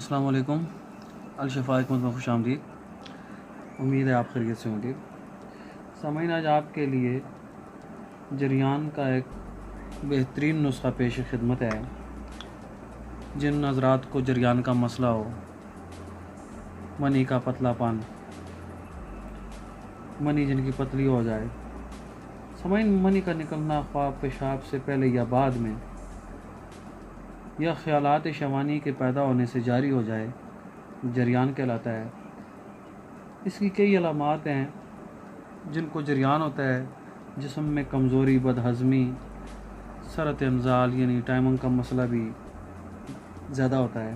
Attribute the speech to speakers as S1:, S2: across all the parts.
S1: अस्सलाम वालेकुम। अलशफ़ा हिकमत में खुशामदीद। उम्मीद है आप खैरियत से होंगे। सामाईन, आज आपके लिए जरियान का एक बेहतरीन नुस्खा पेश खिदमत है। जिन हज़रात को जरियान का मसला हो, मनी का पतलापन, मनी जिनकी पतली हो जाए, सामाईन मनी का निकलना ख्वाब पेशाब से पहले या बाद में, या ख़यालात शवानी के पैदा होने से जारी हो जाए, जरियान कहलाता है। इसकी कई अलामात हैं जिनको जरियान होता है। जिस्म में कमज़ोरी, बदहज़मी, सरत अंजाल यानी टाइमिंग का मसला भी ज़्यादा होता है।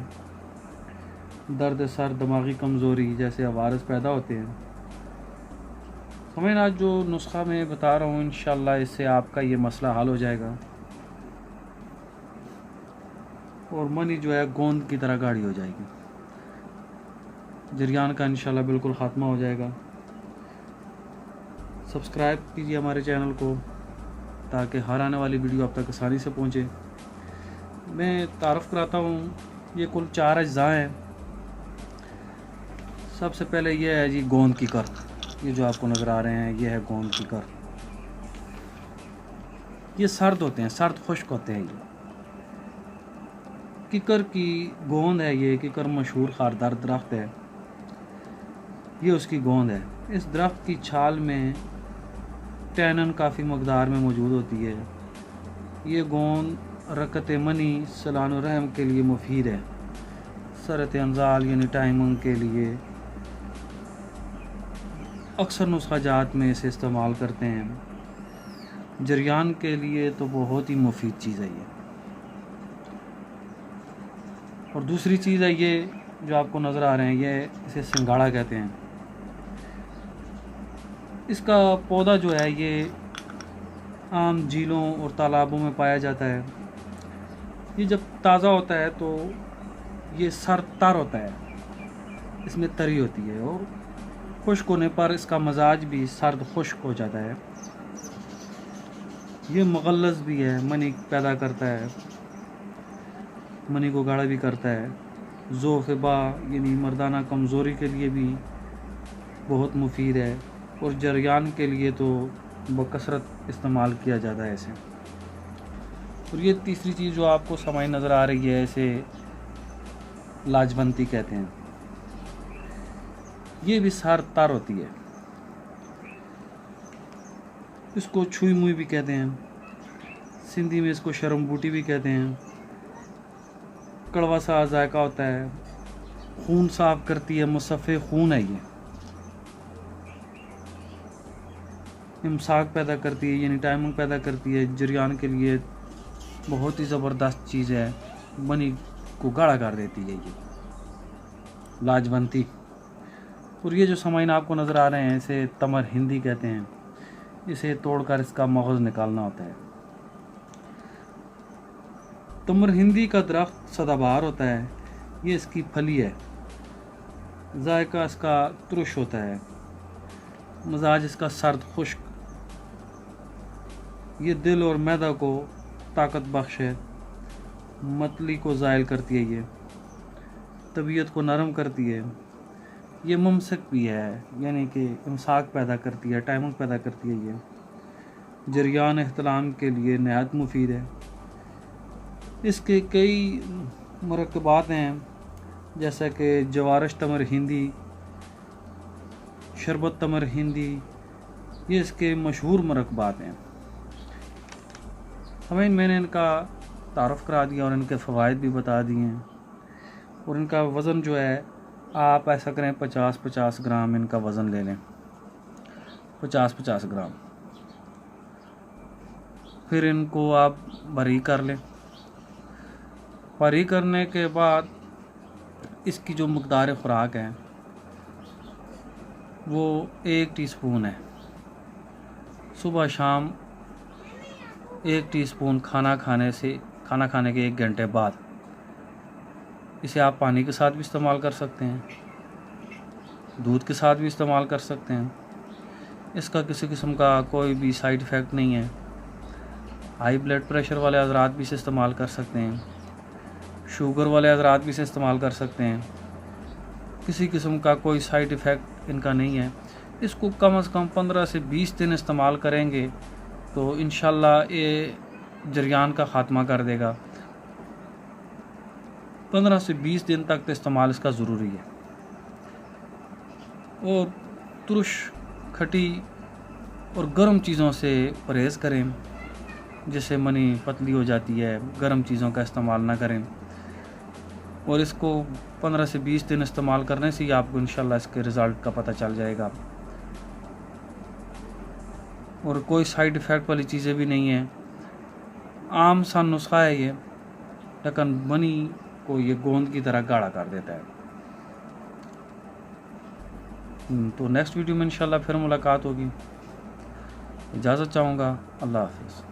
S1: दर्द सर, दिमागी कमज़ोरी जैसे अवारस पैदा होते हैं। हमें आज जो नुस्खा मैं बता रहा हूँ, इंशाअल्लाह इससे आपका ये मसला हल हो जाएगा और मनी जो है गोंद की तरह गाढ़ी हो जाएगी। जरियान का इंशाअल्लाह बिल्कुल ख़ात्मा हो जाएगा। सब्सक्राइब कीजिए हमारे चैनल को ताकि हर आने वाली वीडियो आप तक आसानी से पहुँचे। मैं तारफ़ कराता हूँ, ये कुल 4 अज्ज़ा हैं। सबसे पहले ये है जी गोंद की कर। ये जो आपको नज़र आ रहे हैं, ये है गोंद की कर। ये सर्द होते हैं, सर्द खुश्क होते हैं। ये किकर की गोंद है। ये किकर मशहूर खारदार दरख्त है। ये उसकी गोंद है। इस दरख्त की छाल में टैनन काफ़ी मकदार में मौजूद होती है। ये गोंद रकत मनी, सलान रहम के लिए मुफीद है। सरत अंजाल यानी टाइमिंग के लिए अक्सर नुस्खाजात में इसे इस्तेमाल करते हैं। जरियान के लिए तो बहुत ही मुफीद चीज़ है ये। और दूसरी चीज़ है ये जो आपको नज़र आ रहे हैं, ये इसे सिंगाड़ा कहते हैं। इसका पौधा जो है ये आम झीलों और तालाबों में पाया जाता है। ये जब ताज़ा होता है तो ये तर होता है, इसमें तरी होती है और खुश्क होने पर इसका मजाज भी सर्द खुश्क हो जाता है। ये मुगल्लज़ भी है, मनी पैदा करता है, मनी को गाढ़ा भी करता है। ज़ोफ़बा यानी मर्दाना कमज़ोरी के लिए भी बहुत मुफीद है और जरियान के लिए तो बकसरत इस्तेमाल किया जाता है इसे। और ये तीसरी चीज़ जो आपको समाई नज़र आ रही है, इसे लाजवंती कहते हैं। ये भी तर होती है। इसको छुई मुई भी कहते हैं। सिंधी में इसको शर्म बूटी भी कहते हैं। कड़वा सा जायका होता है। खून साफ करती है, मुसफ़े खून है ये। इमसाक पैदा करती है यानी टाइमिंग पैदा करती है। जरियान के लिए बहुत ही ज़बरदस्त चीज़ है, मनी को गाढ़ा कर देती है ये लाजवंती। और ये जो समाइन आपको नज़र आ रहे हैं, इसे तमर हिंदी कहते हैं। इसे तोड़कर इसका मगज़ निकालना होता है। तमर हिंदी का दरख्त सदाबहार होता है। ये इसकी फली है। जायका इसका तुरुश होता है, मजाज इसका सर्द खुश्क। ये दिल और मैदा को ताकत बख्श है। मतली को ज़ायल करती है। ये तबीयत को नरम करती है। ये मुमसक भी है यानी कि इमसाक पैदा करती है, टाइमिंग पैदा करती है। ये जरियान एहतलाम के लिए नहायत मुफीद है। इसके कई मुरक्कबात हैं जैसा कि जवारश तमर हिंदी, शरबत तमर हिंदी। ये इसके मशहूर मुरक्कबात हैं। हमें मैंने इनका तारफ़ करा दिया और इनके फ़वाइद भी बता दिए हैं। और इनका वज़न जो है, आप ऐसा करें 50-50 ग्राम इनका वज़न ले लें, 50-50 ग्राम। फिर इनको आप बारीक कर लें। बारीक करने के बाद इसकी जो मकदार ख़ुराक है वो 1 टीस्पून है। सुबह शाम 1 टीस्पून खाना खाने के 1 घंटे बाद। इसे आप पानी के साथ भी इस्तेमाल कर सकते हैं, दूध के साथ भी इस्तेमाल कर सकते हैं। इसका किसी किस्म का कोई भी साइड इफ़ेक्ट नहीं है। हाई ब्लड प्रेशर वाले हज़रात भी इसे इस्तेमाल कर सकते हैं। शुगर वाले हज़रात भी इसे इस्तेमाल कर सकते हैं। किसी किस्म का कोई साइड इफ़ेक्ट इनका नहीं है। इसको कम से कम 15 से 20 दिन इस्तेमाल करेंगे तो इंशाल्लाह ये जरियान का ख़ात्मा कर देगा। 15 से 20 दिन तक तो इस्तेमाल इसका ज़रूरी है। और तुरश, खटी और गर्म चीज़ों से परहेज़ करें, जिससे मनी पतली हो जाती है। गर्म चीज़ों का इस्तेमाल ना करें। और इसको 15 से 20 दिन इस्तेमाल करने से ही आपको इंशाल्लाह इसके रिज़ल्ट का पता चल जाएगा। और कोई साइड इफ़ेक्ट वाली चीज़ें भी नहीं है। आम सा नुस्खा है ये, लेकिन मनी को ये गोंद की तरह गाढ़ा कर देता है। तो नेक्स्ट वीडियो में इंशाल्लाह फिर मुलाकात होगी। इजाज़त चाहूँगा। अल्लाह हाफ़िज़।